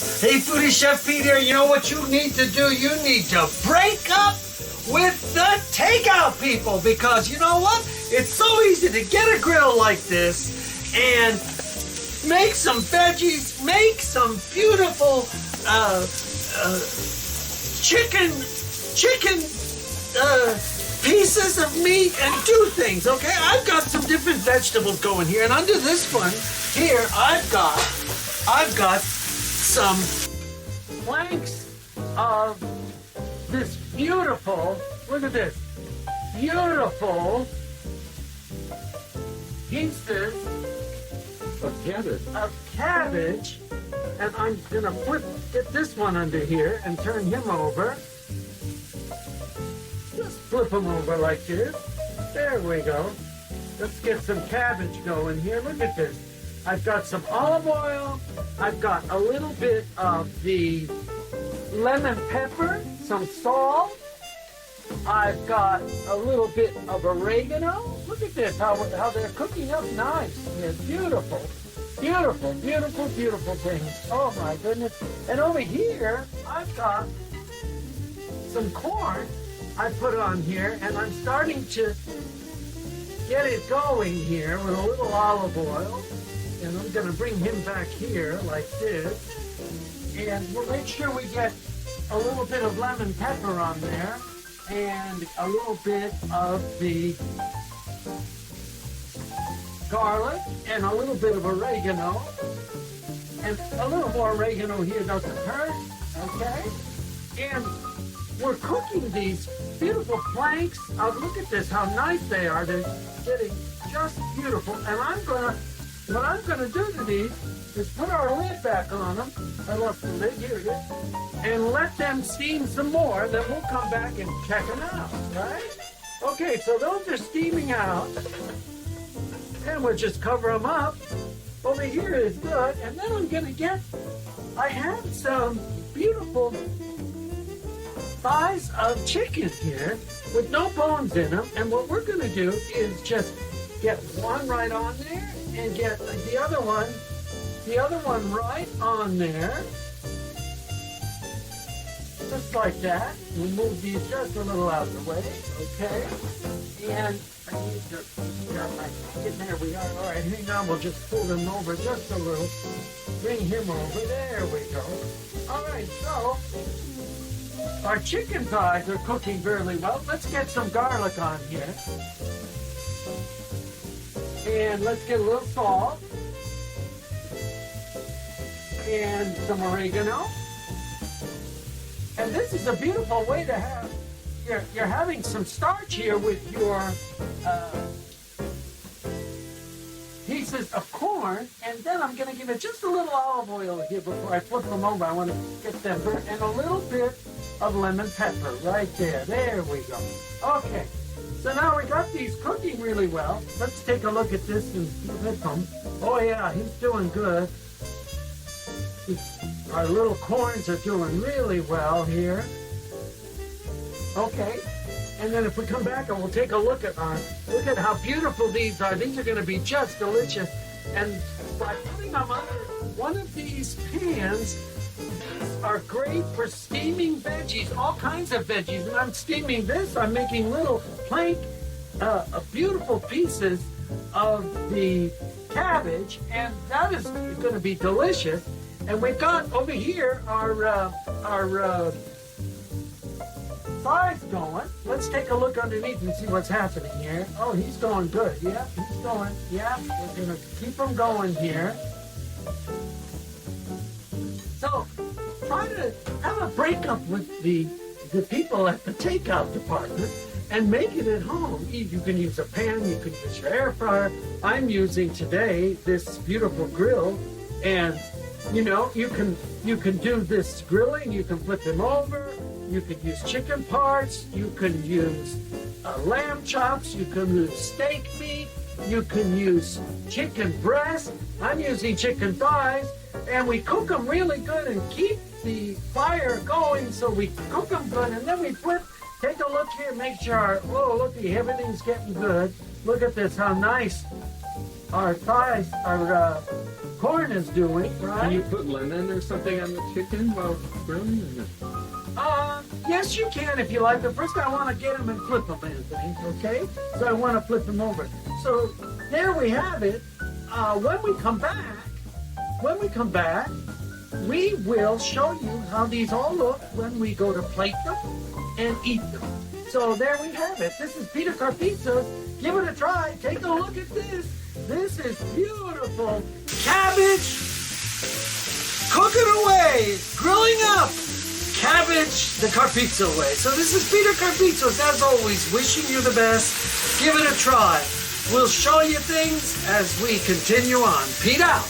Hey, Foodie Chef Pete here. You know what you need to do? You need to break up with the takeout people, because you know what? It's so easy to get a grill like this and make some veggies, make some beautiful chicken pieces of meat and do things, okay? I've got some different vegetables going here, and under this one here, I've got some flanks of this beautiful, look at this, beautiful pieces of cabbage, and I'm gonna get this one under here and turn him over. Just flip him over like this. There we go. Let's get some cabbage going here. Look at this. I've got some olive oil. I've got a little bit of the lemon pepper, some salt. I've got a little bit of oregano. Look at this, how they're cooking up nice. It's beautiful. Beautiful, beautiful, beautiful things. Oh my goodness. And over here, I've got some corn I put on here, and I'm starting to get it going here with a little olive oil. And I'm going to bring him back here like this. And we'll make sure we get a little bit of lemon pepper on there and a little bit of the garlic and a little bit of oregano. And a little more oregano here doesn't hurt, okay? And we're cooking these beautiful planks. Look at this, how nice they are. They're getting just beautiful. And what I'm gonna do to these is put our lid back on them. I lost the lid, here it is. And let them steam some more, then we'll come back and check them out, right? Okay, so those are steaming out. And we'll just cover them up. Over here is good. And then I'm gonna I have some beautiful thighs of chicken here with no bones in them, and what we're going to do is just get one right on there and get the other one right on there, just like that. We'll move these just a little out of the way, okay? And I need to grab my chicken. There we are. All right, hang on. We'll just pull them over just a little. Bring him over. There we go. All right, so our chicken thighs are cooking very well. Let's get some garlic on here. And let's get a little salt. And some oregano. And this is a beautiful way to have, you're having some starch here with your pieces of corn, and then I'm going to give it just a little olive oil here before I flip them over. I want to get them burnt, and a little bit of lemon pepper right there. There we go. Okay, so now we got these cooking really well. Let's take a look at this and flip them. Oh yeah, he's doing good. Our little corns are doing really well here. Okay, and then if we come back and we'll take a look at how beautiful these are. These are going to be just delicious. And by putting them under one of these pans, these are great for steaming veggies, all kinds of veggies. And I'm steaming this. I'm making little beautiful pieces of the cabbage, and that is going to be delicious. And we've got over here our thighs going. Let's take a look underneath and see what's happening here. Oh, he's going good. Yeah, he's going. Yeah, we're going to keep him going here. So, try to have a breakup with the people at the takeout department and make it at home. You can use a pan, you can use your air fryer. I'm using today this beautiful grill, and you know, you can do this grilling, you can flip them over, you can use chicken parts, you can use lamb chops, you can use steak meat, you can use chicken breast. I'm using chicken thighs, and we cook them really good and keep the fire going so we cook them good, and then we flip. Take a look here, make sure everything's getting good. Look at this, how nice our thighs are corn is doing, right? Can you put lemon or something on the chicken while grilling? Or no? Yes, you can if you like. But first, I want to get them and flip them, Anthony. Okay? So I want to flip them over. So there we have it. When we come back, we will show you how these all look when we go to plate them and eat them. So there we have it. This is Peter Carpizzo's. Give it a try. Take a look at this. This is beautiful cabbage cooking away, grilling up cabbage the Carpizzo way. So this is Peter Carpizzo's, as always, wishing you the best. Give it a try. We'll show you things as we continue on. Pete out.